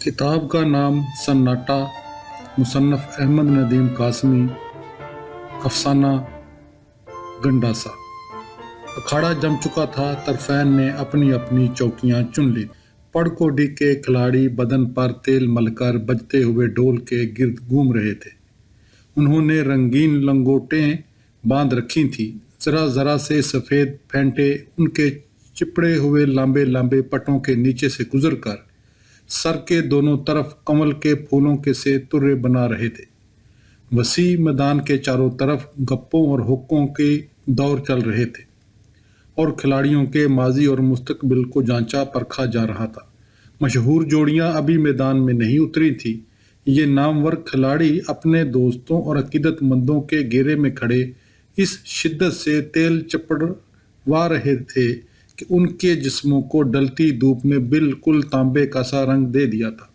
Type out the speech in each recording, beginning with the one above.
किताब का नाम सन्नाटा, मुसन्नफ अहमद नदीम कासमी। अफसाना गंडासा। अखाड़ा जम चुका था। तरफैन ने अपनी अपनी चौकियां चुन ली। पड़कोडी के खिलाड़ी बदन पर तेल मलकर बजते हुए ढोल के गिर्द घूम रहे थे। उन्होंने रंगीन लंगोटें बांध रखी थी। जरा जरा से सफ़ेद फेंटे उनके चिपड़े हुए लांबे लांबे पटों के नीचे से गुजरकर सर के दोनों तरफ कमल के फूलों के से तुर्रे बना रहे थे। वसी मैदान के चारों तरफ गप्पों और हुक्कों के दौर चल रहे थे और खिलाड़ियों के माजी और मुस्तकबिल को जांचा परखा जा रहा था। मशहूर जोड़ियां अभी मैदान में नहीं उतरी थी। ये नामवर खिलाड़ी अपने दोस्तों और अकीदतमंदों के घेरे में खड़े इस शिद्दत से तेल चपड़वा रहे थे कि उनके जिस्मों को डलती धूप ने बिल्कुल तांबे का सा रंग दे दिया था।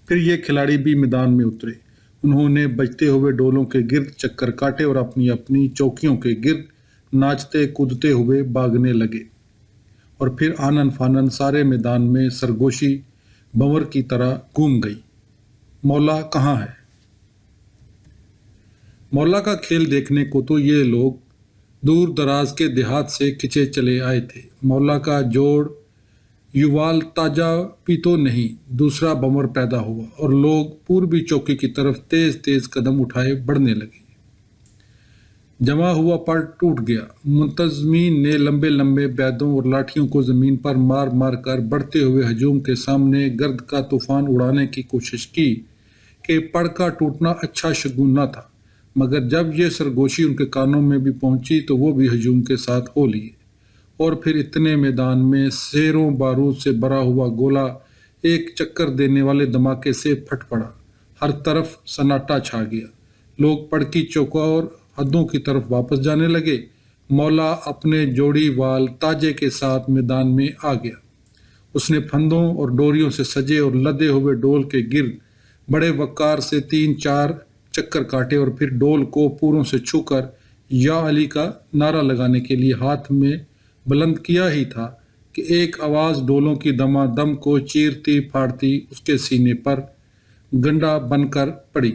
फिर ये खिलाड़ी भी मैदान में उतरे। उन्होंने बजते हुए डोलों के गिर्द चक्कर काटे और अपनी अपनी चौकियों के गिर्द नाचते कूदते हुए भागने लगे। और फिर आनन फानन सारे मैदान में सरगोशी भंवर की तरह घूम गई। मौला कहाँ है? मौला का खेल देखने को तो ये लोग दूर दराज के देहात से खिंचे चले आए थे। मौला का जोड़ युवाल ताजा भी तो नहीं, दूसरा बमर पैदा हुआ और लोग पूर्वी चौकी की तरफ तेज तेज कदम उठाए बढ़ने लगे। जमा हुआ पर टूट गया। मुंतजमीन ने लंबे लंबे बैदों और लाठियों को जमीन पर मार मार कर बढ़ते हुए हजूम के सामने गर्द का तूफान उड़ाने की कोशिश की कि पड़ का टूटना अच्छा शगुन न था। मगर जब ये सरगोशी उनके कानों में भी पहुंची तो वो भी हजूम के साथ हो लिए और फिर इतने मैदान में शेरों बारूद से भरा हुआ गोला एक चक्कर देने वाले धमाके से फट पड़ा। हर तरफ सन्नाटा छा गया। लोग पड़की चौकोर हदों की तरफ वापस जाने लगे। मौला अपने जोड़ी वाल ताजे के साथ मैदान में आ गया। उसने फंदों और डोरियों से सजे और लदे हुए डोल के गिर्द बड़े वक़ार से 3-4 चक्कर काटे और फिर डोल को पूरों से छूकर या अली का नारा लगाने के लिए हाथ में बुलंद किया ही था कि एक आवाज़ डोलों की दमादम को चीरती फाड़ती उसके सीने पर गंडा बनकर पड़ी।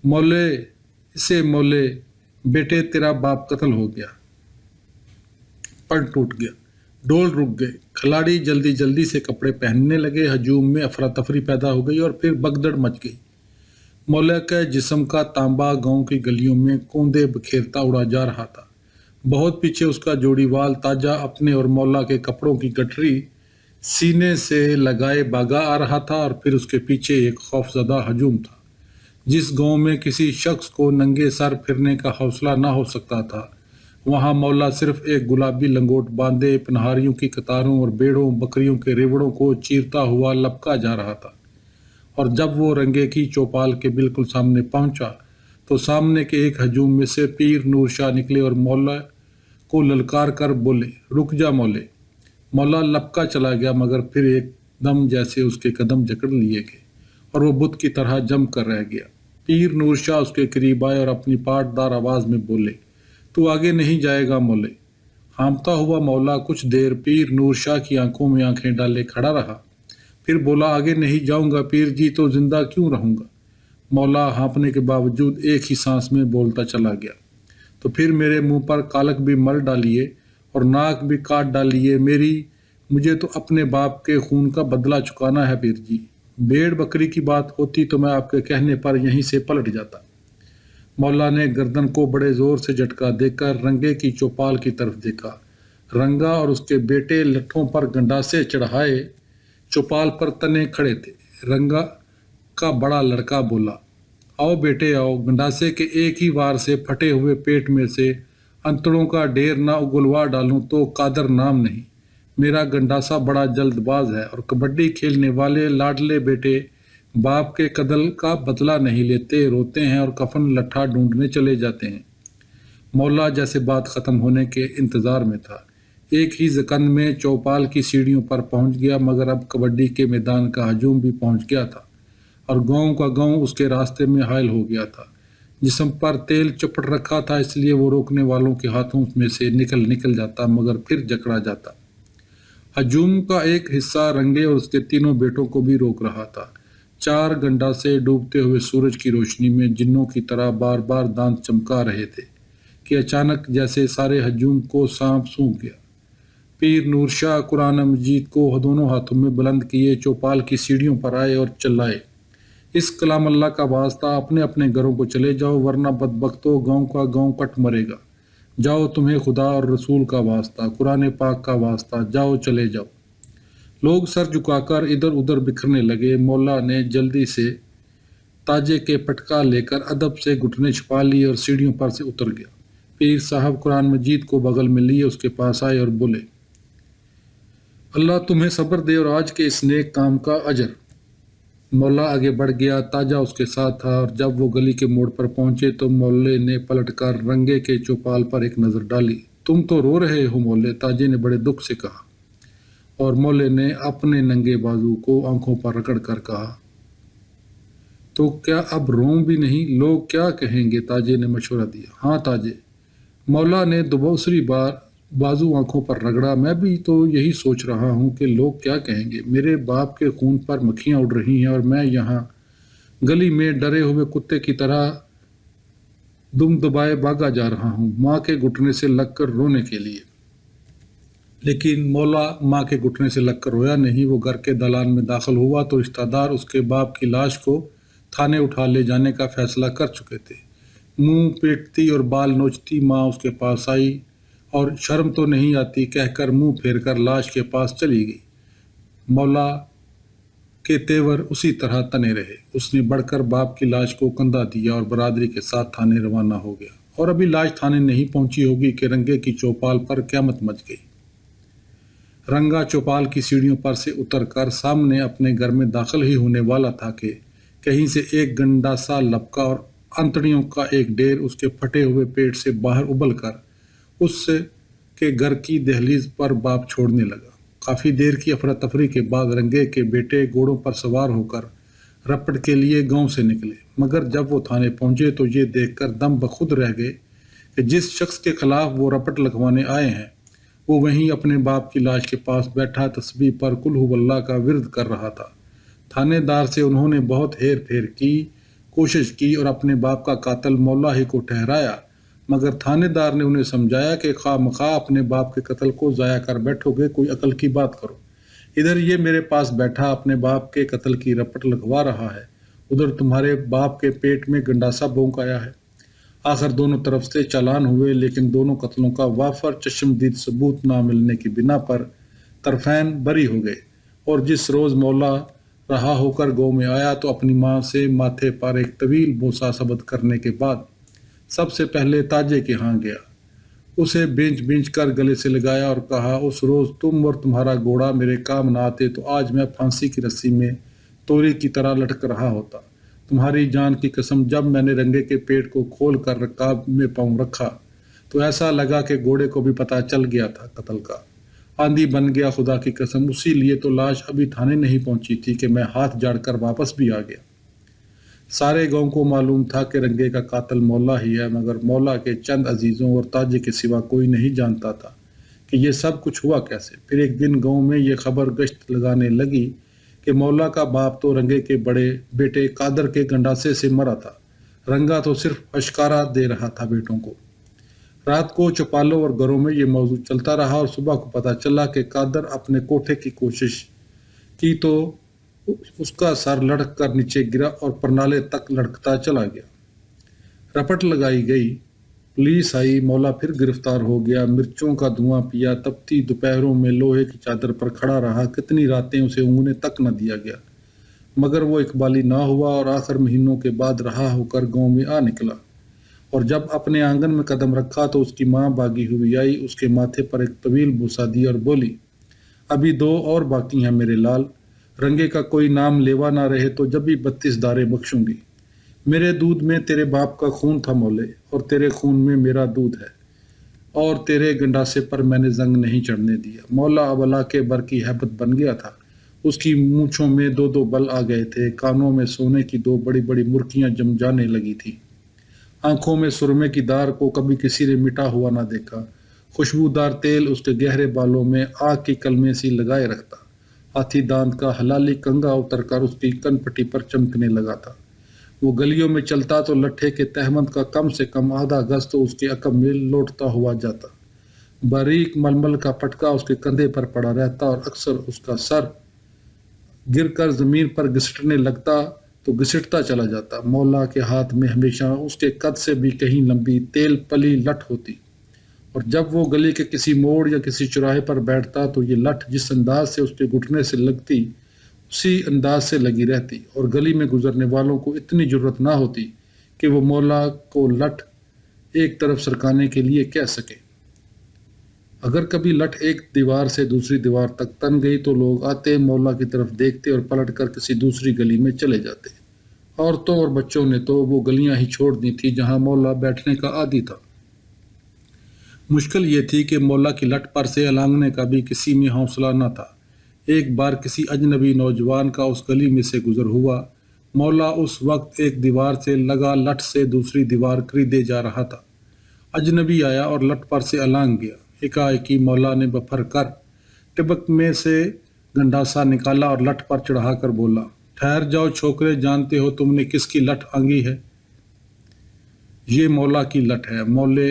मौले, इसे मौले, बेटे तेरा बाप कत्ल हो गया। पड़ टूट गया। डोल रुक गए। खिलाड़ी जल्दी जल्दी से कपड़े पहनने लगे। हजूम में अफरा तफरी पैदा हो गई और फिर भगदड़ मच गई। मौला के जिस्म का तांबा गांव की गलियों में कौंधे बखेरता उड़ा जा रहा था। बहुत पीछे उसका जोड़ीवाल ताजा अपने और मौला के कपड़ों की गठरी सीने से लगाए भागा आ रहा था और फिर उसके पीछे एक खौफजदा हजूम था। जिस गांव में किसी शख्स को नंगे सर फिरने का हौसला ना हो सकता था, वहां मौला सिर्फ एक गुलाबी लंगोट बांधे पनहारियों की कतारों और बेड़ों बकरियों के रेवड़ों को चीरता हुआ लपका जा रहा था। और जब वो रंगे की चौपाल के बिल्कुल सामने पहुंचा तो सामने के एक हजूम में से पीर नूर शाह निकले और मौला को ललकार कर बोले, रुक जा मौले। मौला लपका चला गया मगर फिर एक दम जैसे उसके कदम जकड़ लिए गए और वो बुत की तरह जम कर रह गया। पीर नूर शाह उसके करीब आए और अपनी पाटदार आवाज़ में बोले, तू आगे नहीं जाएगा मौले। हाँफता हुआ मौला कुछ देर पीर नूर शाह की आंखों में आंखें डाले खड़ा रहा। फिर बोला, आगे नहीं जाऊंगा पीर जी, तो जिंदा क्यों रहूंगा। मौला हाँफने के बावजूद एक ही सांस में बोलता चला गया, तो फिर मेरे मुंह पर कालक भी मल डालिए और नाक भी काट डालिए। मुझे तो अपने बाप के खून का बदला चुकाना है पीर जी। भेड़ बकरी की बात होती तो मैं आपके कहने पर यहीं से पलट जाता। मौला ने गर्दन को बड़े जोर से झटका देकर रंगे की चौपाल की तरफ देखा। रंगा और उसके बेटे लट्ठों पर गंडासे चढ़ाए चौपाल पर तने खड़े थे। रंगा का बड़ा लड़का बोला, आओ बेटे आओ, गंडासे के एक ही वार से फटे हुए पेट में से अंतड़ों का ढेर ना उगलवा डालूं तो कादर नाम नहीं। मेरा गंडासा बड़ा जल्दबाज है और कबड्डी खेलने वाले लाडले बेटे बाप के कत्ल का बदला नहीं लेते, रोते हैं और कफन लट्ठा ढूंढने चले जाते हैं। मौला जैसे बात ख़त्म होने के इंतज़ार में था। एक ही जकन में चौपाल की सीढ़ियों पर पहुंच गया मगर अब कबड्डी के मैदान का हजूम भी पहुंच गया था और गांव का गांव उसके रास्ते में हायल हो गया था। जिस्म पर तेल चपट रखा था इसलिए वो रोकने वालों के हाथों में से निकल जाता मगर फिर जकड़ा जाता। हजूम का एक हिस्सा रंगे और उसके तीनों बेटों को भी रोक रहा था। 4 گنڈا سے ڈوبتے ہوئے سورج کی روشنی میں جنوں کی طرح بار بار دانت چمکا رہے تھے کہ اچانک جیسے سارے ہجوم کو سانپ سونپ گیا۔ پیر نور شاہ قرآن مجید کو دونوں ہاتھوں میں بلند کیے چوپال کی سیڑھیوں پر آئے اور چلائے، اس کلام اللہ کا واسطہ اپنے اپنے گھروں کو چلے جاؤ ورنہ بدبختو گاؤں کا گاؤں کٹ مرے گا۔ جاؤ تمہیں خدا اور رسول کا واسطہ، قرآن پاک کا واسطہ، جاؤ چلے جاؤ۔ لوگ سر جھکا کر ادھر ادھر بکھرنے لگے۔ مولا نے جلدی سے تاجے کے پٹکا لے کر ادب سے گھٹنے چھپا لیے اور سیڑھیوں پر سے اتر گیا۔ پیر صاحب قرآن مجید کو بغل میں لیے اس کے پاس آئے اور بولے، اللہ تمہیں صبر دے اور آج کے اس نیک کام کا اجر۔ مولا آگے بڑھ گیا، تاجا اس کے ساتھ تھا، اور جب وہ گلی کے موڑ پر پہنچے تو مولے نے پلٹ کر رنگے کے چوپال پر ایک نظر ڈالی۔ تم تو رو رہے ہو مولے، تاجے نے بڑے دکھ سے کہا، اور مولے نے اپنے ننگے بازو کو آنکھوں پر رگڑ کر کہا، تو کیا اب روم بھی نہیں؟ لوگ کیا کہیں گے؟ تاجے نے مشورہ دیا۔ ہاں تاجے، مولا نے دوسری بار بازو آنکھوں پر رگڑا، میں بھی تو یہی سوچ رہا ہوں کہ لوگ کیا کہیں گے۔ میرے باپ کے خون پر مکھیاں اڑ رہی ہیں اور میں یہاں گلی میں ڈرے ہوئے کتے کی طرح دم دبائے بھاگا جا رہا ہوں ماں کے گھٹنے سے لگ کر رونے کے لیے۔ لیکن مولا ماں کے گھٹنے سے لگ کر رویا نہیں۔ وہ گھر کے دالان میں داخل ہوا تو رشتہ دار اس کے باپ کی لاش کو تھانے اٹھا لے جانے کا فیصلہ کر چکے تھے۔ منہ پیٹتی اور بال نوچتی ماں اس کے پاس آئی اور شرم تو نہیں آتی کہہ کر منہ پھیر کر لاش کے پاس چلی گئی۔ مولا کے تیور اسی طرح تنے رہے۔ اس نے بڑھ کر باپ کی لاش کو کندھا دیا اور برادری کے ساتھ تھانے روانہ ہو گیا، اور ابھی لاش تھانے نہیں پہنچی ہوگی کہ رنگے کی چوپال پر قیامت مچ گئی۔ رنگا چوپال کی سیڑھیوں پر سے اتر کر سامنے اپنے گھر میں داخل ہی ہونے والا تھا کہ کہیں سے ایک گنڈا سا لپکا اور انتڑیوں کا ایک ڈھیر اس کے پھٹے ہوئے پیٹ سے باہر ابل کر اس کے گھر کی دہلیز پر باپ چھوڑنے لگا۔ کافی دیر کی افراتفری کے بعد رنگے کے بیٹے گھوڑوں پر سوار ہو کر رپٹ کے لیے گاؤں سے نکلے، مگر جب وہ تھانے پہنچے تو یہ دیکھ کر دم بخود رہ گئے کہ جس شخص کے خلاف وہ رپٹ لگوانے آئے ہیں وہ وہیں اپنے باپ کی لاش کے پاس بیٹھا تسبیح پر قل ھو اللہ کا ورد کر رہا تھا۔ تھانے دار سے انہوں نے بہت ہیر پھیر کی کوشش کی اور اپنے باپ کا قاتل مولا ہی کو ٹھہرایا، مگر تھانے دار نے انہیں سمجھایا کہ خواہ مخواہ اپنے باپ کے قتل کو ضائع کر بیٹھو گے، کوئی عقل کی بات کرو۔ ادھر یہ میرے پاس بیٹھا اپنے باپ کے قتل کی رپٹ لگوا رہا ہے، ادھر تمہارے باپ کے پیٹ میں گنڈاسا بونک آیا ہے۔ آخر دونوں طرف سے چالان ہوئے، لیکن دونوں قتلوں کا وافر چشمدید ثبوت نہ ملنے کی بنا پر طرفین بری ہو گئے، اور جس روز مولا رہا ہو کر گاؤں میں آیا تو اپنی ماں سے ماتھے پر ایک طویل بوسہ ثبت کرنے کے بعد سب سے پہلے تاجے کے ہاں گیا، اسے بینچ بینچ کر گلے سے لگایا اور کہا، اس روز تم اور تمہارا گھوڑا میرے کام نہ آتے تو آج میں پھانسی کی رسی میں توری کی طرح لٹک رہا ہوتا۔ تمہاری جان کی قسم، جب میں نے رنگے کے پیٹ کو کھول کر رکاب میں پاؤں رکھا تو ایسا لگا کہ گھوڑے کو بھی پتہ چل گیا تھا قتل کا۔ آندھی بن گیا خدا کی قسم، اسی لیے تو لاش ابھی تھانے نہیں پہنچی تھی کہ میں ہاتھ جاڑ کر واپس بھی آ گیا۔ سارے گاؤں کو معلوم تھا کہ رنگے کا قاتل مولا ہی ہے، مگر مولا کے چند عزیزوں اور تاجے کے سوا کوئی نہیں جانتا تھا کہ یہ سب کچھ ہوا کیسے۔ پھر ایک دن گاؤں میں یہ خبر گشت لگانے لگی کہ مولا کا باپ تو رنگے کے بڑے بیٹے قادر کے گنڈاسے سے مرا تھا، رنگا تو صرف اشکارا دے رہا تھا بیٹوں کو۔ رات کو چوپالوں اور گھروں میں یہ موضوع چلتا رہا، اور صبح کو پتہ چلا کہ قادر اپنے کوٹھے کی کوشش کی تو اس کا سر لڑک کر نیچے گرا اور پرنالے تک لڑکتا چلا گیا۔ رپٹ لگائی گئی، پولیس آئی، مولا پھر گرفتار ہو گیا، مرچوں کا دھواں پیا، تپتی دوپہروں میں لوہے کی چادر پر کھڑا رہا، کتنی راتیں اسے اونگنے تک نہ دیا گیا، مگر وہ اقبالی نہ ہوا اور آخر مہینوں کے بعد رہا ہو کر گاؤں میں آ نکلا، اور جب اپنے آنگن میں قدم رکھا تو اس کی ماں باغی ہوئی آئی، اس کے ماتھے پر ایک طویل بوسہ دی اور بولی، ابھی 2 اور باقی ہیں میرے لال، رنگے کا کوئی نام لیوا نہ رہے تو جب بھی 32 دارے بخشوں گی۔ میرے دودھ میں تیرے باپ کا خون تھا مولے، اور تیرے خون میں میرا دودھ ہے، اور تیرے گنڈاسے پر میں نے زنگ نہیں چڑھنے دیا۔ مولا اب اللہ کے بر کی ہیبت بن گیا تھا، اس کی مونچھوں میں 2 بل آ گئے تھے، کانوں میں سونے کی 2 بڑی بڑی مرکیاں جم جانے لگی تھی، آنکھوں میں سرمے کی دار کو کبھی کسی نے مٹا ہوا نہ دیکھا، خوشبودار تیل اس کے گہرے بالوں میں آگ کی کلمیں سی لگائے رکھتا، हाथी दांत का हलाली कंगा उतर कर उसकी कनपटी पर चमकने लगा था। वो गलियों में चलता तो लट्ठे के तहमंद का कम से कम आधा गज तो उसके अकब में लौटता हुआ जाता। बारीक मलमल का पटका उसके कंधे पर पड़ा रहता और अक्सर उसका सर गिरकर जमीन पर घिसटने लगता तो घिसटता चला जाता। मौला के हाथ में हमेशा उसके कद से भी कहीं लंबी तेल पली लठ होती, और जब वो गली के किसी मोड़ या किसी चौराहे पर बैठता तो ये लठ जिस अंदाज से उसके घुटने से लगती उसी अंदाज से लगी रहती, और गली में गुजरने वालों को इतनी जरूरत ना होती कि वो मौला को लठ एक तरफ सरकाने के लिए कह सके। अगर कभी लठ एक दीवार से दूसरी दीवार तक तन गई तो लोग आते, मौला की तरफ देखते और पलट कर किसी दूसरी गली में चले जाते। औरतों और बच्चों ने तो वो गलियां ही छोड़ दी थी जहां मौला बैठने का आदी था। मुश्किल ये थी कि मौला की लठ पर से अलांगने का भी किसी में हौसला न था। एक बार किसी अजनबी नौजवान का उस गली में से गुजर हुआ। मौला उस वक्त एक दीवार से लगा लठ से दूसरी दीवार खरीदे जा रहा था। अजनबी आया और लठ पर से अलांग गया। एकाएकी मौला ने बफर कर टिबक में से गंडासा निकाला और लठ पर चढ़ाकर बोला, ठहर जाओ छोकरे, जानते हो तुमने किसकी लठ आंगी है? ये मौला की लठ है, मौले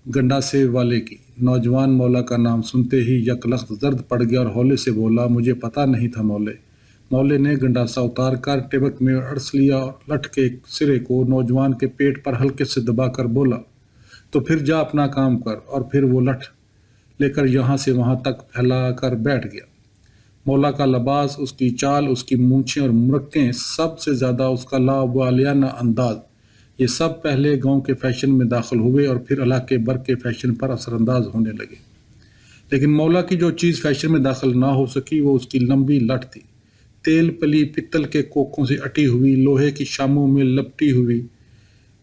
गंडासे वाले की। नौजवान मौला का नाम सुनते ही यकलख्त जर्द पड़ गया और हौले से बोला, मुझे पता नहीं था मौले। मौले ने गंडासा उतार कर टिबक में अड़स लिया और लठ के सिरे को नौजवान के पेट पर हल्के से दबाकर बोला, तो फिर जा अपना काम कर। और फिर वो लठ लेकर यहाँ से वहाँ तक फैला कर बैठ गया। मौला का लिबास, उसकी चाल, उसकी मूंछें और मुरक्कें, सबसे ज़्यादा उसका लावालियाना अंदाज, ये सब पहले गांव के फैशन में दाखिल हुए और फिर इलाके भर के फैशन पर असरअंदाज होने लगे। लेकिन मौला की जो चीज़ फैशन में दाखिल ना हो सकी वो उसकी लंबी लठ थी। तेल पली पित्तल के कोकों से अटी हुई, लोहे की शामों में लपटी हुई,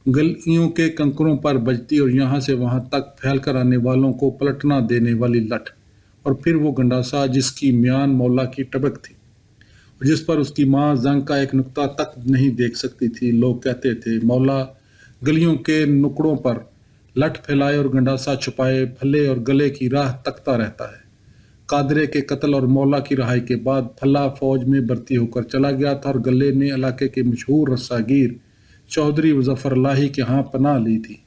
गलियों के कंकरों पर बजती और यहाँ से वहाँ तक फैल कर आने वालों को पलटना देने वाली लठ। और फिर वो गंडासा जिसकी म्यान मौला की टबक थी, जिस पर उसकी माँ जंग का एक नुक्ता तक नहीं देख सकती थी। लोग कहते थे, मौला गलियों के नुकड़ों पर लठ फैलाए और गंडासा छुपाए फले और गले की राह तकता रहता है। कादरे के कत्ल और मौला की रहाई के बाद फल्ला फौज में भर्ती होकर चला गया था और गले ने इलाके के मशहूर रस्सागीर चौधरी मुजफ्फर लाही के यहाँ पनाह ली थी,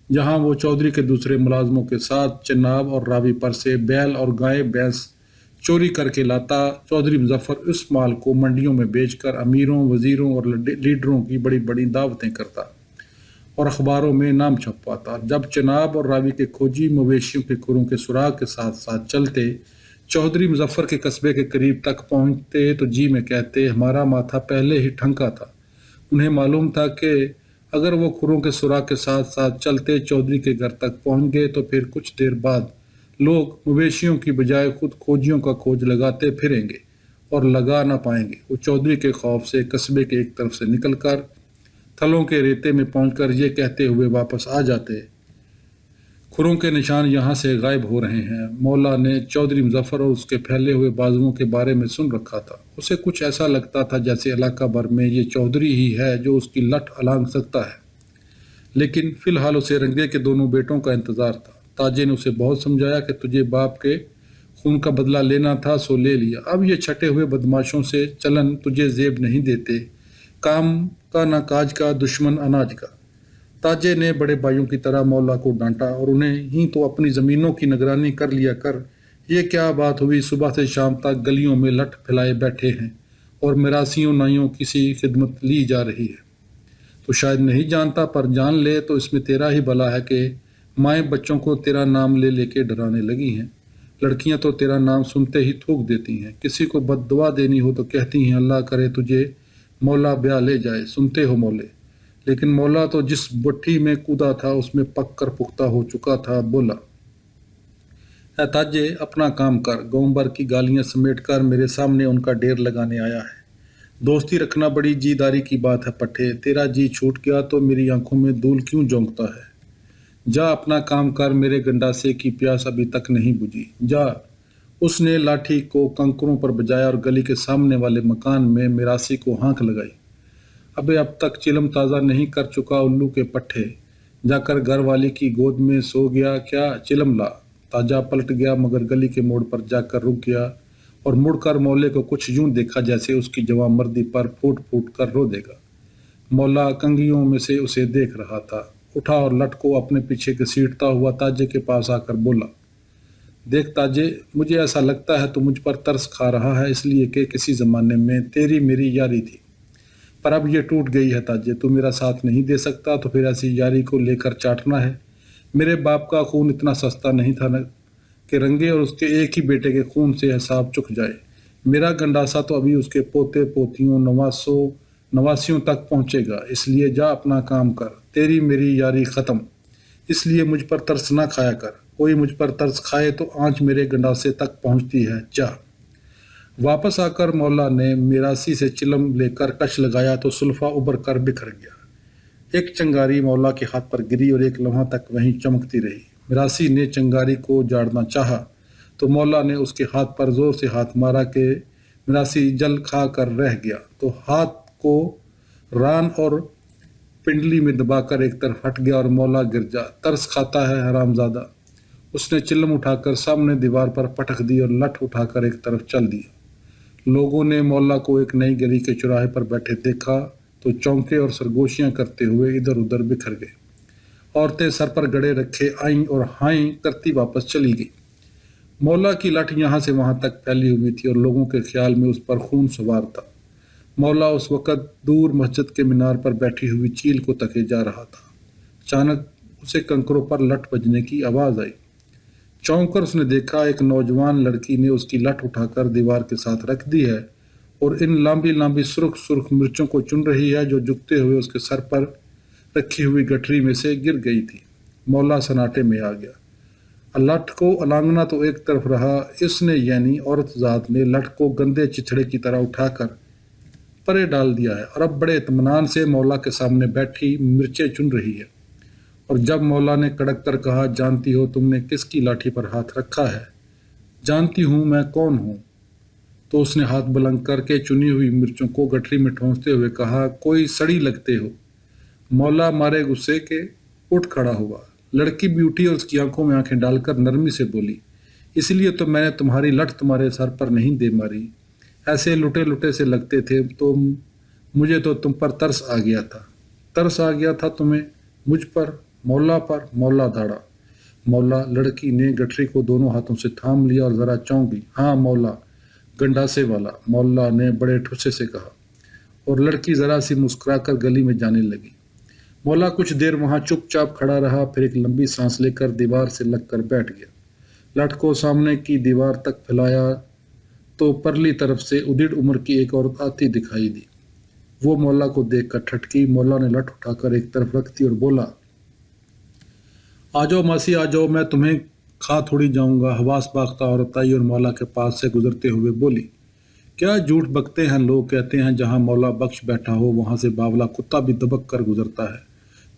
जहाँ वो चौधरी के दूसरे मुलाजमों के साथ चिनाब और रावी पर से बैल और गाय भैंस चोरी करके लाता। चौधरी मुजफ्फर इस माल को मंडियों में बेचकर अमीरों, वजीरों और लीडरों की बड़ी बड़ी दावतें करता और अखबारों में नाम छपवाता। जब चिनाब और रावी के खोजी मवेशियों के खुरों के सुराग के साथ साथ चलते चौधरी मुजफ्फर के कस्बे के करीब तक पहुंचते तो जी में कहते, हमारा माथा पहले ही ठंका था। उन्हें मालूम था कि अगर वो खुरों के सुराग के साथ साथ चलते चौधरी के घर तक पहुंच गए तो फिर कुछ देर बाद लोग मवेशियों की बजाय खुद खोजियों का खोज लगाते फिरेंगे और लगा ना पाएंगे। वो चौधरी के खौफ से कस्बे के एक तरफ से निकलकर थलों के रेते में पहुंचकर ये कहते हुए वापस आ जाते, खुरों के निशान यहाँ से गायब हो रहे हैं। मौला ने चौधरी मुजफ्फर और उसके फैले हुए बाजुओं के बारे में सुन रखा था। उसे कुछ ऐसा लगता था जैसे इलाका भर में ये चौधरी ही है जो उसकी लठ अलांग सकता है। लेकिन फिलहाल उसे रंगे के दोनों बेटों का इंतजार था। ताजे ने उसे बहुत समझाया कि तुझे बाप के खून का बदला लेना था सो ले लिया, अब ये छटे हुए बदमाशों से चलन तुझे जेब नहीं देते, काम का ना काज का, दुश्मन अनाज का। ताजे ने बड़े भाइयों की तरह मौला को डांटा और उन्हें ही तो अपनी ज़मीनों की निगरानी कर लिया कर। ये क्या बात हुई, सुबह से शाम तक गलियों में लठ फैलाए बैठे हैं और मिरासियों नाइयों की खिदमत ली जा रही है। तो शायद नहीं जानता, पर जान ले तो इसमें तेरा ही भला है कि माएँ बच्चों को तेरा नाम ले लेके डराने लगी हैं। लड़कियां तो तेरा नाम सुनते ही थूक देती हैं। किसी को बद्दुआ देनी हो तो कहती हैं, अल्लाह करे तुझे मौला ब्याह ले जाए। सुनते हो मौले? लेकिन मौला तो जिस भट्ठी में कूदा था उसमें पक कर पुख्ता हो चुका था। बोला, ताजे अपना काम कर, गाँव भर की गालियां समेट कर मेरे सामने उनका ढेर लगाने आया है। दोस्ती रखना बड़ी जीदारी की बात है पट्टे, तेरा जी छूट गया तो मेरी आंखों में धूल क्यों झोंकता है? जा अपना काम कर, मेरे गंडासे की प्यास अभी तक नहीं बुझी, जा। उसने लाठी को कंकरों पर बजाया और गली के सामने वाले मकान में मिरासी को हाँक लगाई। अबे अब तक चिलम ताज़ा नहीं कर चुका उल्लू के पट्टे, जाकर घर वाली की गोद में सो गया क्या? चिलम ला। ताजा पलट गया मगर गली के मोड़ पर जाकर रुक गया और मुड़कर मौले को कुछ यूं देखा जैसे उसकी जवांमर्दी पर फूट फूट कर रो देगा। मौला कंघियों में से उसे देख रहा था, उठा और लट को अपने पीछे घसीटता हुआ ताजे के पास आकर बोला, देख ताजे, मुझे ऐसा लगता है तो मुझ पर तरस खा रहा है, इसलिए कि किसी जमाने में तेरी मेरी यारी थी, पर अब ये टूट गई है। ताजे, तू मेरा साथ नहीं दे सकता तो फिर ऐसी यारी को लेकर चाटना है। मेरे बाप का खून इतना सस्ता नहीं था न कि रंगे और उसके एक ही बेटे के खून से हिसाब चुक जाए। मेरा गंडासा तो अभी उसके पोते पोतियों नवासियों तक पहुंचेगा, इसलिए जा अपना काम कर, तेरी मेरी यारी खत्म। इसलिए मुझ पर तरस ना खाया कर, कोई मुझ पर तरस खाए तो आंच मेरे गंडासे तक पहुंचती है, जा। वापस आकर मौला ने मिरासी से चिलम लेकर कश लगाया तो सुल्फा उबर कर बिखर गया। एक चंगारी मौला के हाथ पर गिरी और एक लम्हा तक वहीं चमकती रही। मिरासी ने चंगारी को जाड़ना चाहा तो मौला ने उसके हाथ पर जोर से हाथ मारा कि मिरासी जल खा कर रह गया, तो हाथ को रान और पिंडली में दबाकर एक तरफ हट गया और मौला गिर जा। तरस खाता है हरामजादा। उसने चिल्लम उठाकर सामने दीवार पर पटक दी और लठ उठाकर एक तरफ चल दिया। लोगों ने मौला को एक नई गली के चौराहे पर बैठे देखा तो चौंके और सरगोशियां करते हुए इधर उधर बिखर गए। औरतें सर पर गड़े रखे आईं और हाई करती वापस चली गई। मौला की लठ यहाँ से वहां तक फैली हुई थी और लोगों के ख्याल में उस पर खून सवार था। मौला उस वक़्त दूर मस्जिद के मीनार पर बैठी हुई चील को तके जा रहा था। अचानक उसे कंकरों पर लठ बजने की आवाज़ आई। चौंक कर उसने देखा एक नौजवान लड़की ने उसकी लठ उठाकर दीवार के साथ रख दी है और इन लांबी लांबी सुर्ख सुर्ख मिर्चों को चुन रही है जो झुकते हुए उसके सर पर रखी हुई गठरी में से गिर गई थी। मौला सन्नाटे में आ गया। लठ को अलांगना तो एक तरफ रहा, इसने यानी औरत ज़ात ने लठ को गंदे चिथड़े की तरह उठाकर परे डाल दिया है और अब बड़े इत्मीनान से मौला के सामने बैठी मिर्चें चुन रही है। और जब मौला ने कड़क कर कहा, जानती हो तुमने किसकी लाठी पर हाथ रखा है? जानती हूँ मैं कौन हूँ, तो उसने हाथ बुलंद करके चुनी हुई मिर्चों को गठरी में ठोंसते हुए कहा, कोई सड़ी लगते हो। मौला मारे गुस्से के उठ खड़ा हुआ। लड़की भी उठी और उसकी आंखों में आंखें डालकर नरमी से बोली, इसलिए तो मैंने तुम्हारी लठ तुम्हारे सर पर नहीं दे मारी। ऐसे लुटे लुटे से लगते थे तो मुझे तो तुम पर तरस आ गया था। तरस आ गया था तुम्हें मुझ पर, मौला पर। मौला दौड़ा। मौला, लड़की ने गठरी को दोनों हाथों से थाम लिया और जरा चौंकी। हाँ मौला, गंडासे वाला, मौला ने बड़े ठुस्से से कहा और लड़की जरा सी मुस्कुराकर गली में जाने लगी। मौला कुछ देर वहां चुपचाप खड़ा रहा, फिर एक लंबी सांस लेकर दीवार से लगकर बैठ गया। लठ को सामने की दीवार तक फैलाया तो परली तरफ से उदिड़ उम्र की एक औरत आती दिखाई दी। वो मौला को देखकर ठटकी। मौला ने लठ उठाकर एक तरफ रख दी और बोला, आ जाओ मासी आ जाओ, मैं तुम्हें खा थोड़ी जाऊंगा। हवास बाख्ता औरत आई और मौला के पास से गुजरते हुए बोली, क्या झूठ बकते हैं लोग, कहते हैं जहां मौला बख्श बैठा हो वहां से बावला कुत्ता भी दबक कर गुजरता है।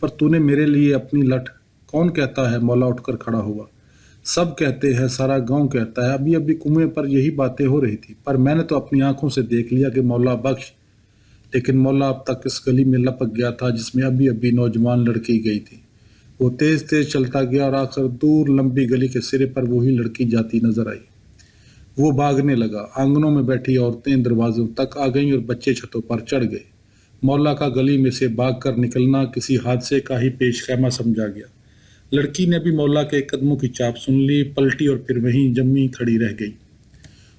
पर तूने मेरे लिए अपनी लठ, कौन कहता है? मौला उठकर खड़ा हुआ। सब कहते हैं, सारा गांव कहता है। अभी अभी कुएं पर यही बातें हो रही थी, पर मैंने तो अपनी आंखों से देख लिया कि मौला बख्श। लेकिन मौला अब तक इस गली में लपक गया था जिसमें अभी अभी नौजवान लड़की गई थी। वो तेज तेज चलता गया और आखिर दूर लंबी गली के सिरे पर वही लड़की जाती नजर आई। वो भागने लगा। आंगनों में बैठी औरतें दरवाजों तक आ गईं और बच्चे छतों पर चढ़ गए। मौला का गली में से भागकर निकलना किसी हादसे का ही पेशखैमा समझा गया। लड़की ने भी मौला के कदमों की चाप सुन ली, पलटी और फिर वहीं जमी खड़ी रह गई।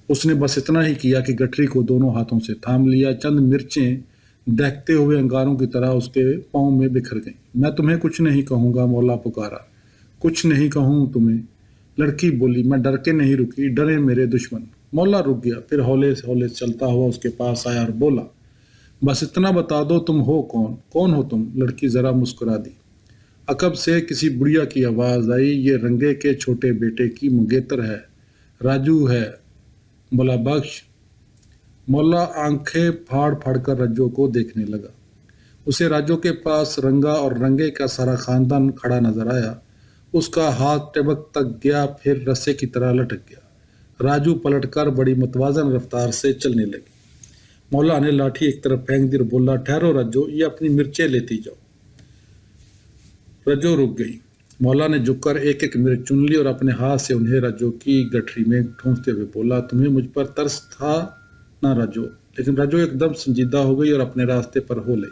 उसने बस इतना ही किया कि गठरी को दोनों हाथों से थाम लिया। चंद मिर्चें दहकते हुए अंगारों की तरह उसके पाँव में बिखर गईं। मैं तुम्हें कुछ नहीं कहूँगा, मौला पुकारा। कुछ नहीं कहूँ तुम्हें, लड़की बोली। मैं डर के नहीं रुकी, डरे मेरे दुश्मन। मौला रुक गया, फिर हौले से हौले चलता हुआ उसके पास आया और बोला, बस इतना बता दो तुम हो कौन? कौन हो तुम? लड़की जरा मुस्कुरा दी। अकब से किसी बुढ़िया की आवाज आई, ये रंगे के छोटे बेटे की मंगेतर है, राजू है, बोला बख्श। मौला आंखें फाड़ फाड़ कर रज्जो को देखने लगा। उसे राजू के पास रंगा और रंगे का सारा खानदान खड़ा नजर आया। उसका हाथ टेबक तक गया, फिर रस्से की तरह लटक गया। राजू पलटकर बड़ी मतवाजन रफ्तार से चलने लगी। मौला ने लाठी एक तरफ फेंक दी और बोला, ठहरो रज्जो, ये अपनी मिर्चें लेती जाओ। रज्जो रुक गई। مولا نے جھک کر ایک ایک مرچ چن لی اور اپنے ہاتھ سے انہیں رجو کی گٹھری میں ٹھونستے ہوئے بولا، تمہیں مجھ پر ترس تھا نہ رجو؟ لیکن رجو ایک دم سنجیدہ ہو گئی اور اپنے راستے پر ہو لئی۔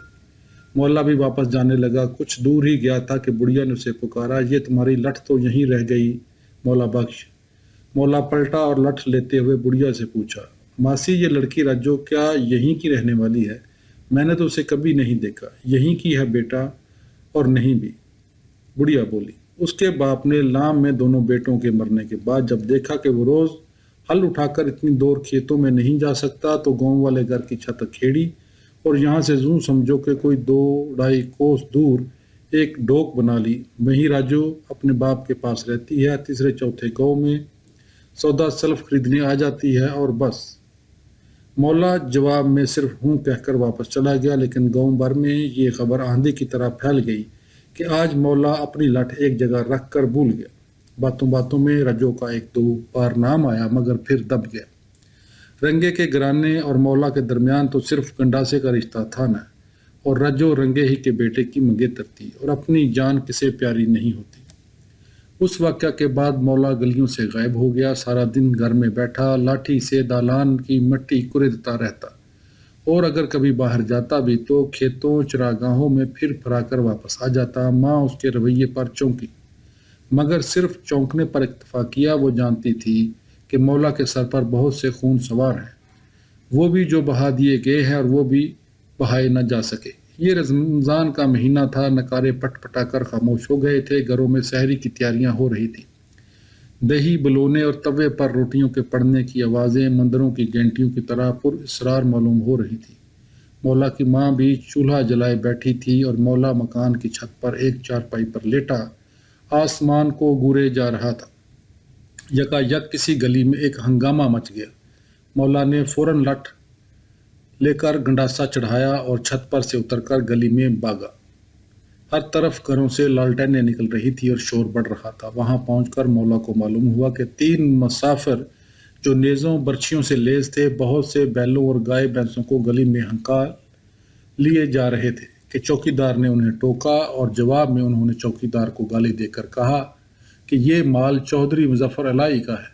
مولا بھی واپس جانے لگا، کچھ دور ہی گیا تھا کہ بڑھیا نے اسے پکارا، یہ تمہاری لٹھ تو یہیں رہ گئی مولا بخش۔ مولا پلٹا اور لٹھ لیتے ہوئے بڑھیا سے پوچھا، ماسی یہ لڑکی رجو کیا یہیں کی رہنے والی ہے؟ میں نے تو اسے کبھی نہیں دیکھا۔ یہیں کی ہے بیٹا، اور نہیں بھی، بڑھیا بولی۔ اس کے باپ نے لام میں دونوں بیٹوں کے مرنے کے بعد جب دیکھا کہ وہ روز ہل اٹھا کر اتنی دور کھیتوں میں نہیں جا سکتا تو گاؤں والے گھر کی چھت کھیڑی اور یہاں سے زوں سمجھو کہ کوئی 2-2.5 کوس دور ایک ڈوک بنا لی۔ وہیں راجو اپنے باپ کے پاس رہتی ہے، تیسرے چوتھے گاؤں میں سودا سلف خریدنے آ جاتی ہے اور بس۔ مولا جواب میں صرف ہوں کہہ کر واپس چلا گیا، لیکن گاؤں بھر میں یہ خبر آندھی کی طرح پھیل گئی کہ آج مولا اپنی لٹھ ایک جگہ رکھ کر بھول گیا۔ باتوں باتوں میں رجو کا 1-2 بار نام آیا مگر پھر دب گیا۔ رنگے کے گھرانے اور مولا کے درمیان تو صرف گنڈاسے کا رشتہ تھا نہ، اور رجو رنگے ہی کے بیٹے کی منگیتر تھی، اور اپنی جان کسے پیاری نہیں ہوتی۔ اس واقعہ کے بعد مولا گلیوں سے غائب ہو گیا، سارا دن گھر میں بیٹھا لاٹھی سے دالان کی مٹی کریدتا رہتا، اور اگر کبھی باہر جاتا بھی تو کھیتوں چراگاہوں میں پھر پھرا کر واپس آ جاتا۔ ماں اس کے رویے پر چونکی، مگر صرف چونکنے پر اکتفا کیا۔ وہ جانتی تھی کہ مولا کے سر پر بہت سے خون سوار ہیں، وہ بھی جو بہا دیے گئے ہیں اور وہ بھی بہائے نہ جا سکے۔ یہ رمضان کا مہینہ تھا، نکارے پٹ پٹا کر خاموش ہو گئے تھے، گھروں میں سحری کی تیاریاں ہو رہی تھیں، دہی بلونے اور توے پر روٹیوں کے پڑنے کی آوازیں مندروں کی گھنٹیوں کی طرح پر اسرار معلوم ہو رہی تھی۔ مولا کی ماں بھی چولہا جلائے بیٹھی تھی اور مولا مکان کی چھت پر ایک چارپائی پر لیٹا آسمان کو گورے جا رہا تھا۔ یکا یک کسی گلی میں ایک ہنگامہ مچ گیا۔ مولا نے فوراً لٹھ لے کر گنڈاسا چڑھایا اور چھت پر سے اتر کر گلی میں بھاگا۔ ہر طرف گھروں سے لالٹینیں نکل رہی تھی اور شور بڑھ رہا تھا۔ وہاں پہنچ کر مولا کو معلوم ہوا کہ 3 مسافر جو نیزوں برچھیوں سے لیس تھے بہت سے بیلوں اور گائے بھینسوں کو گلی میں ہنکا لیے جا رہے تھے کہ چوکی دار نے انہیں ٹوکا، اور جواب میں انہوں نے چوکی دار کو گالی دے کر کہا کہ یہ مال چودھری مظفر الہی کا ہے۔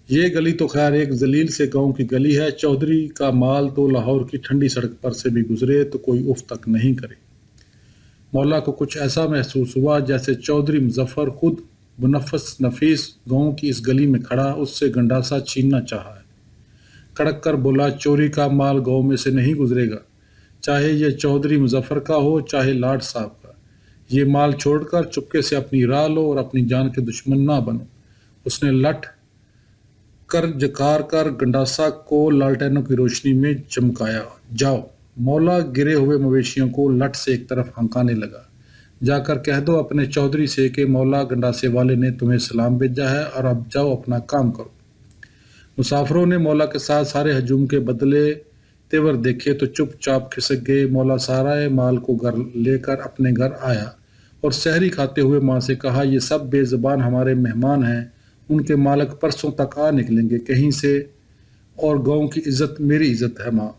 یہ گلی تو خیر ایک ذلیل سے گاؤں کی گلی ہے، چودھری کا مال تو لاہور کی ٹھنڈی سڑک پر سے بھی گزرے تو کوئی اف تک نہیں کرے۔ مولا کو کچھ ایسا محسوس ہوا جیسے چودھری مظفر خود بنفس نفیس گاؤں کی اس گلی میں کھڑا اس سے گنڈاسا چھیننا چاہا ہے۔ کڑک کر بولا، چوری کا مال گاؤں میں سے نہیں گزرے گا، چاہے یہ چودھری مظفر کا ہو چاہے لاٹ صاحب کا۔ یہ مال چھوڑ کر چپکے سے اپنی راہ لو اور اپنی جان کے دشمن نہ بنو۔ اس نے لٹھ کر جکار کر گنڈاسا کو لالٹینوں کی روشنی میں چمکایا۔ جاؤ۔ مولا گرے ہوئے مویشیوں کو لٹھ سے ایک طرف ہنکانے لگا، جا کر کہہ دو اپنے چودھری سے کہ مولا گنڈاسے والے نے تمہیں سلام بھیجا ہے، اور اب جاؤ اپنا کام کرو۔ مسافروں نے مولا کے ساتھ سارے ہجوم کے بدلے تیور دیکھے تو چپ چاپ کھسک گئے۔ مولا سارے مال کو گھر لے کر اپنے گھر آیا اور سحری کھاتے ہوئے ماں سے کہا، یہ سب بے زبان ہمارے مہمان ہیں، ان کے مالک پرسوں تک آ نکلیں گے کہیں سے، اور گاؤں کی عزت میری عزت ہے ماں۔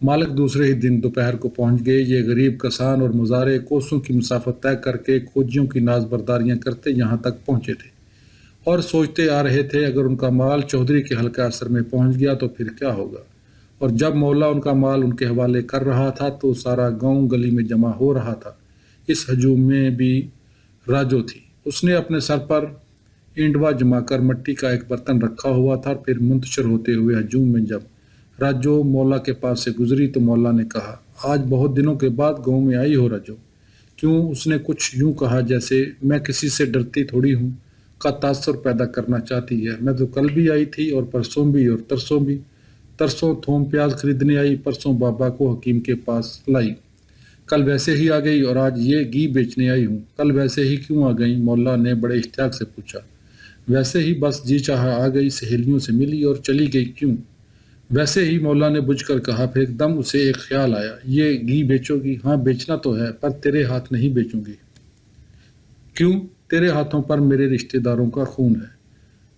مالک دوسرے ہی دن دوپہر کو پہنچ گئے۔ یہ غریب کسان اور مزارے کوسوں کی مسافت طے کر کے کھوجیوں کی ناز برداریاں کرتے یہاں تک پہنچے تھے، اور سوچتے آ رہے تھے اگر ان کا مال چودھری کے حلقہ اثر میں پہنچ گیا تو پھر کیا ہوگا۔ اور جب مولا ان کا مال ان کے حوالے کر رہا تھا تو سارا گاؤں گلی میں جمع ہو رہا تھا۔ اس ہجوم میں بھی راجو تھی۔ اس نے اپنے سر پر اینڈوا جما کر مٹی کا ایک برتن رکھا ہوا تھا۔ پھر منتشر ہوتے ہوئے ہجوم میں جب راجو مولا کے پاس سے گزری تو مولا نے کہا، آج بہت دنوں کے بعد گاؤں میں آئی ہو راجو؟ کیوں؟ اس نے کچھ یوں کہا جیسے میں کسی سے ڈرتی تھوڑی ہوں کا تاثر پیدا کرنا چاہتی ہے۔ میں تو کل بھی آئی تھی اور پرسوں بھی اور ترسوں بھی۔ ترسوں تھوم پیاز خریدنے آئی، پرسوں بابا کو حکیم کے پاس لائی، کل ویسے ہی آ گئی، اور آج یہ گھی بیچنے آئی ہوں۔ کل ویسے ہی کیوں آ گئی؟ مولا نے بڑے اشتیاق سے پوچھا۔ ویسے ہی، بس جی چاہا آ گئی، سہیلیوں سے ملی اور چلی گئی۔ کیوں؟ ویسے ہی، مولا نے بجھ کر کہا۔ پھر ایک دم اسے ایک خیال آیا، یہ گھی بیچو گی؟ ہاں بیچنا تو ہے، پر تیرے ہاتھ نہیں بیچوں گی۔ کیوں؟ تیرے ہاتھوں پر میرے رشتہ داروں کا خون ہے۔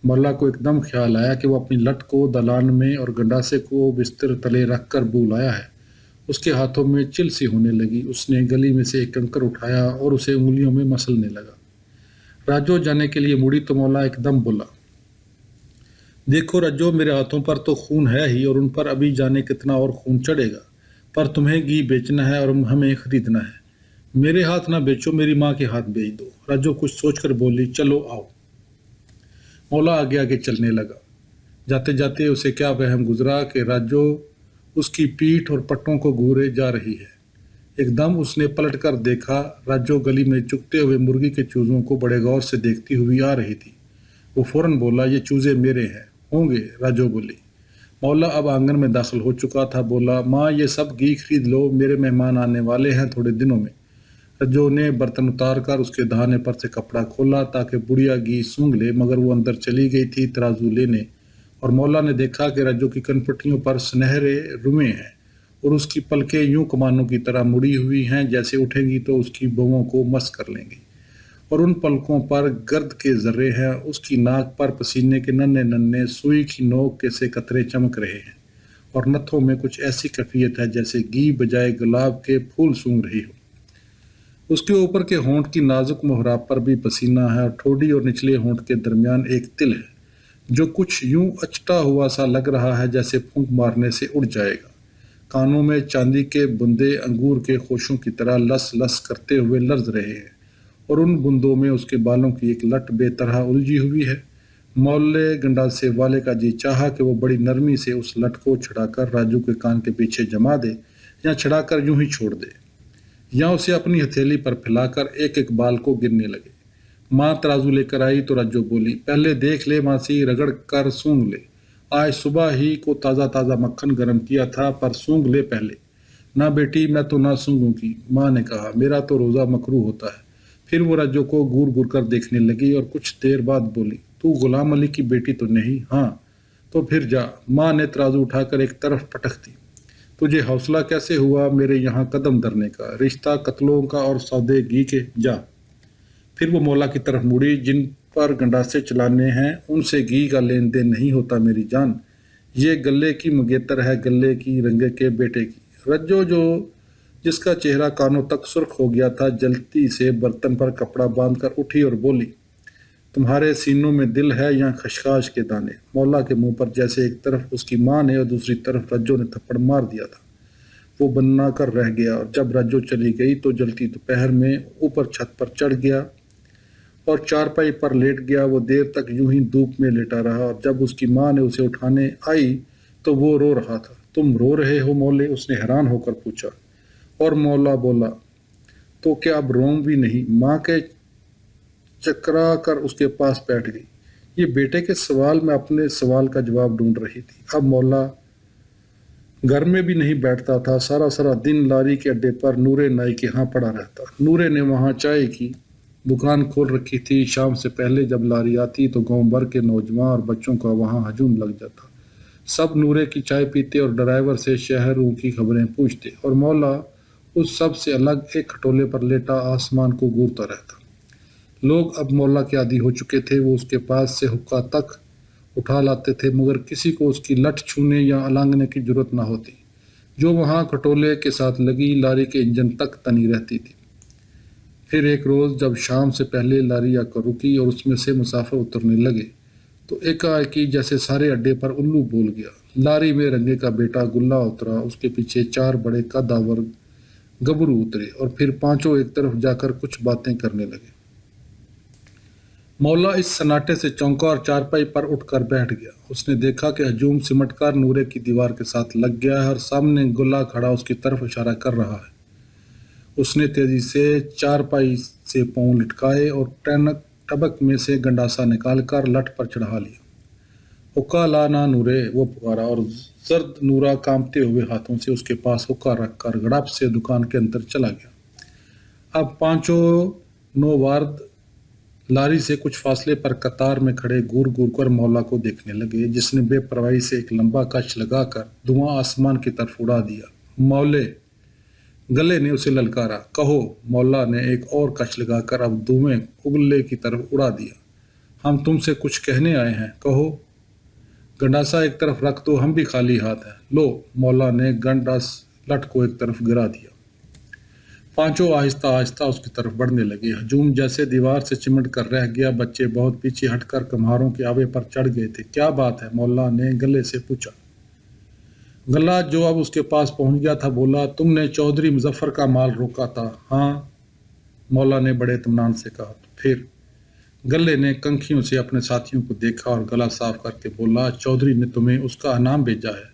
مولا کو ایک دم خیال آیا کہ وہ اپنی لٹ کو دالان میں اور گنڈاسے کو بستر تلے رکھ کر بھول آیا ہے۔ اس کے ہاتھوں میں چل سی ہونے لگی۔ اس نے گلی میں سے ایک کنکر اٹھایا اور اسے انگلیوں میں مسلنے لگا۔ राजो जाने के लिए मुड़ी तो मौला एकदम बोला, देखो रज्जो, मेरे हाथों पर तो खून है ही और उन पर अभी जाने कितना और खून चढ़ेगा, पर तुम्हें घी बेचना है और हमें खरीदना है। मेरे हाथ ना बेचो, मेरी माँ के हाथ बेच दो। रज्जो कुछ सोचकर बोली, चलो आओ। मौला आगे आगे चलने लगा। जाते जाते उसे क्या वहम गुजरा कि राजो उसकी पीठ और पट्टों को घूरे जा रही है। एकदम उसने पलट कर देखा, राजो गली में चुगते हुए मुर्गी के चूजों को बड़े गौर से देखती हुई आ रही थी। वो फौरन बोला, ये चूजे मेरे हैं। होंगे, राजो बोली। मौला अब आंगन में दाखिल हो चुका था। बोला, माँ ये सब घी खरीद लो, मेरे मेहमान आने वाले हैं थोड़े दिनों में। रज्जो ने बर्तन उतार कर उसके दहाने पर से कपड़ा खोला ताकि बुढ़िया घी सूंघ ले, मगर वो अंदर चली गई थी तराजू लेने। और मौला ने देखा कि रज्जो की कनपट्टियों पर सुनहरे रुमें हैं और उसकी पलकें यूं कमानों की तरह मुड़ी हुई हैं, जैसे उठेंगी तो उसकी बहुओं को मस कर लेंगी। और उन पलकों पर गर्द के जर्रे हैं। उसकी नाक पर पसीने के नन्हे नन्हे सुई की नोक के से कतरे चमक रहे हैं और नथों में कुछ ऐसी कैफियत है जैसे घी बजाय गुलाब के फूल सूंघ रही हो। उसके ऊपर के होंठ की नाजुक मोहरा पर भी पसीना है और ठोड़ी और निचले होंठ के दरमियान एक तिल है जो कुछ यूं अचटा हुआ सा लग रहा है जैसे फूंक मारने से उड़ जाएगा। कानों में चांदी के बुंदे अंगूर के खोशों की तरह लस लस करते हुए लर्ज रहे हैं और उन बूंदों में उसके बालों की एक लट बेतरह उलझी हुई है। मौले गंडासे वाले का जी चाहा कि वो बड़ी नरमी से उस लट को छड़ाकर राजू के कान के पीछे जमा दे या छड़ाकर यूं ही छोड़ दे या उसे अपनी हथेली पर फैलाकर एक एक बाल को गिनने लगे। माँ तराजू लेकर आई तो राजू बोली, पहले देख ले मासी, रगड़ कर सूंघ ले। आज सुबह ही को ताज़ा ताज़ा मक्खन गरम किया था, पर सूंघ ले पहले। ना बेटी, मैं तो ना सूंघूंगी, माँ ने कहा, मेरा तो रोज़ा मकरू होता है। फिर वो रज्जो को घूर घूर कर देखने लगी और कुछ देर बाद बोली, तू गुलाम अली की बेटी तो नहीं? हाँ। तो फिर जा। माँ ने तराजू उठाकर एक तरफ पटक दी। तुझे हौसला कैसे हुआ मेरे यहाँ कदम धरने का? रिश्ता कत्लों का और सौदे घी के, जा। फिर वो मौला की तरफ मुड़ी, जिन पर गंडासे चलाने हैं उनसे घी का लेन देन नहीं होता मेरी जान। ये गले की मंगेतर है, गले की रंगे के बेटे की। रज्जो जो जिसका चेहरा कानों तक सुर्ख हो गया था, जल्दी से बर्तन पर कपड़ा बांधकर उठी और बोली, तुम्हारे सीनों में दिल है या खशखाश के दाने? मौला के मुंह पर जैसे एक तरफ उसकी माँ ने और दूसरी तरफ रज्जो ने थप्पड़ मार दिया था। वो बन्ना कर रह गया और जब रज्जो चली गई तो जलती दोपहर में ऊपर छत पर चढ़ गया और चारपाई पर लेट गया। वो देर तक यूं ही धूप में लेटा रहा और जब उसकी माँ ने उसे उठाने आई तो वो रो रहा था। तुम रो रहे हो मौले? उसने हैरान होकर पूछा। और मौला बोला, तो क्या अब रोम भी नहीं? माँ के चकरा कर उसके पास बैठ गई। ये बेटे के सवाल में अपने सवाल का जवाब ढूंढ रही थी। अब मौला घर में भी नहीं बैठता था, सारा सारा दिन लारी के अड्डे पर नूरे नाई के यहाँ पड़ा रहता। नूरे ने वहाँ चाय की दुकान खोल रखी थी। शाम से पहले जब लारी आती तो गांव भर के नौजवान और बच्चों का वहाँ हजूम लग जाता। सब नूरे की चाय पीते और ड्राइवर से शहरों की खबरें पूछते और मौला उस सब से अलग एक खटोले पर लेटा आसमान को घूरता रहता। लोग अब मौला के आदी हो चुके थे। वो उसके पास से हुक्का तक उठा लाते थे मगर किसी को उसकी लठ छूने या अलांगने की जरूरत ना होती, जो वहाँ खटोले के साथ लगी लारी के इंजन तक तनी रहती थी। फिर एक रोज़ जब शाम से पहले लारी आकर रुकी और उसमें से मुसाफिर उतरने लगे तो एकाएकी जैसे सारे अड्डे पर उल्लू बोल गया। लारी में रंगे का बेटा गुल्ला उतरा, उसके पीछे 4 बड़े कद्दावर गबरू उतरे और फिर पांचों एक तरफ जाकर कुछ बातें करने लगे। मौला इस सन्नाटे से चौंका और चारपाई पर उठकर बैठ गया। उसने देखा कि हजूम सिमटकर नूरे की दीवार के साथ लग गया है और सामने गुल्ला खड़ा उसकी तरफ इशारा कर रहा है। उसने तेजी से चारपाई से पांव लटकाए और टनक टबक में से गंडासा निकालकर लठ पर चढ़ा लिया। हुक्का ला ना नूरे, वो पुकारा और जर्द नूरा कांपते हुए हाथों से उसके पास हुक्का रखकर गड़प से दुकान के अंदर चला गया। अब पांचों नौवार्द लारी से कुछ फासले पर कतार में खड़े घूर घूर कर मौला को देखने लगे, जिसने बेपरवाही से एक लंबा कश लगाकर धुआं आसमान की तरफ उड़ा दिया। मौले, गले ने उसे ललकारा। कहो। मौला ने एक और कश लगाकर अब धुएं उगले की तरफ उड़ा दिया। हम तुमसे कुछ कहने आए हैं, कहो। गंडासा एक तरफ रख दो, हम भी खाली हाथ हैं। लो। मौला ने गंडास लठ को एक तरफ गिरा दिया। پانچوں آہستہ آہستہ اس کی طرف بڑھنے لگے۔ ہجوم جیسے دیوار سے چمٹ کر رہ گیا۔ بچے بہت پیچھے ہٹ کر کمہاروں کے آوے پر چڑھ گئے تھے۔ کیا بات ہے؟ مولا نے گلے سے پوچھا۔ گلہ جو اب اس کے پاس پہنچ گیا تھا بولا، تم نے چودھری مظفر کا مال روکا تھا؟ ہاں، مولا نے بڑے اطمینان سے کہا۔ تو پھر؟ گلے نے کنکھیوں سے اپنے ساتھیوں کو دیکھا اور گلا صاف کر کے بولا، چودھری نے تمہیں اس کا انعام بھیجا ہے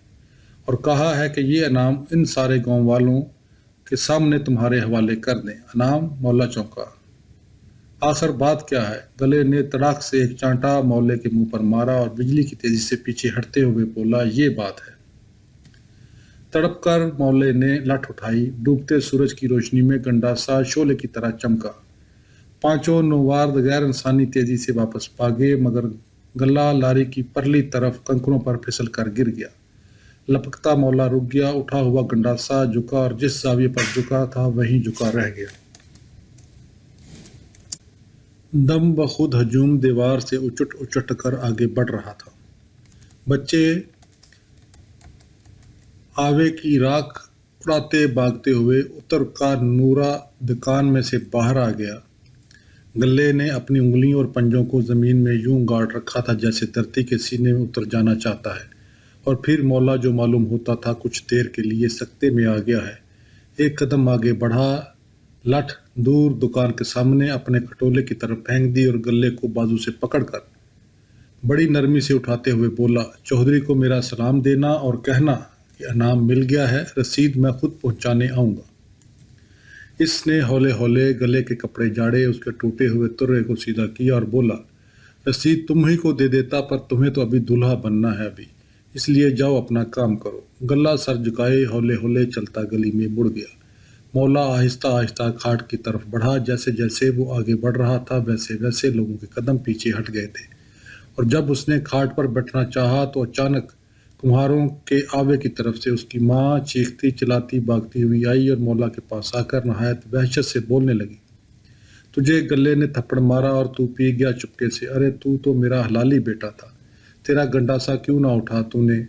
اور کہا ہے کہ یہ انعام ان سارے گاؤں والوں کے سامنے تمہارے حوالے کر دیں۔ انعام؟ مولا چونکا۔ آخر بات کیا ہے؟ گلے نے تڑاک سے ایک چانٹا مولے کے منہ پر مارا اور بجلی کی تیزی سے پیچھے ہٹتے ہوئے بولا، یہ بات ہے۔ تڑپ کر مولے نے لٹ اٹھائی۔ ڈوبتے سورج کی روشنی میں گنڈاسا شعلے کی طرح چمکا۔ پانچوں نوارد غیر انسانی تیزی سے واپس بھاگے، مگر گلہ لاری کی پرلی طرف کنکروں پر پھسل کر گر گیا۔ لپکتا مولا رک گیا۔ اٹھا ہوا گنڈاسا جھکا اور جس زاویے پر جھکا تھا وہیں جھکا رہ گیا۔ دم بخود ہجوم دیوار سے اچٹ اچٹ کر آگے بڑھ رہا تھا۔ بچے آوے کی راکھ اڑاتے بھاگتے ہوئے اتر کا نورا دکان میں سے باہر آ گیا۔ گلے نے اپنی انگلیوں اور پنجوں کو زمین میں یوں گاڑ رکھا تھا جیسے دھرتی کے سینے میں اتر جانا چاہتا ہے، اور پھر مولا جو معلوم ہوتا تھا کچھ دیر کے لیے سکتے میں آ گیا ہے، ایک قدم آگے بڑھا، لٹھ دور دکان کے سامنے اپنے کھٹولے کی طرف پھینک دی اور گلے کو بازو سے پکڑ کر بڑی نرمی سے اٹھاتے ہوئے بولا، چودھری کو میرا سلام دینا اور کہنا کہ انعام مل گیا ہے، رسید میں خود پہنچانے آؤں گا۔ اس نے ہولے ہولے گلے کے کپڑے جاڑے، اس کے ٹوٹے ہوئے ترے کو سیدھا کیا اور بولا، رسید تم ہی کو دے دیتا، پر تمہیں تو ابھی دولہا بننا ہے ابھی، اس لیے جاؤ اپنا کام کرو۔ گلہ سر جھکائے ہولے ہولے چلتا گلی میں مڑ گیا۔ مولا آہستہ آہستہ کھاٹ کی طرف بڑھا۔ جیسے جیسے وہ آگے بڑھ رہا تھا ویسے ویسے لوگوں کے قدم پیچھے ہٹ گئے تھے، اور جب اس نے کھاٹ پر بیٹھنا چاہا تو اچانک کمہاروں کے آوے کی طرف سے اس کی ماں چیختی چلاتی بھاگتی ہوئی آئی اور مولا کے پاس آ کر نہایت وحشت سے بولنے لگی، تجھے گلے نے تھپڑ مارا اور تو پی گیا چپکے سے، ارے تو میرا حلالی بیٹا تھا، تیرا گنڈاسا کیوں نہ اٹھا تو نے؟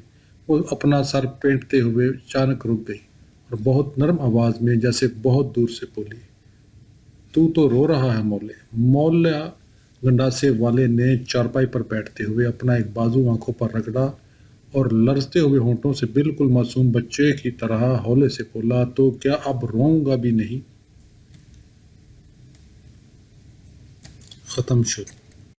وہ اپنا سر پینٹتے ہوئے اچانک رک گئی اور بہت نرم آواز میں جیسے بہت دور سے بولی، تو رو رہا ہے مولے؟ مولا گنڈاسے والے نے چارپائی پر بیٹھتے ہوئے اپنا ایک بازو آنکھوں پر رگڑا اور لرزتے ہوئے ہونٹوں سے بالکل معصوم بچے کی طرح ہولے سے بولا، تو کیا اب روؤں گا بھی نہیں؟ ختم شد۔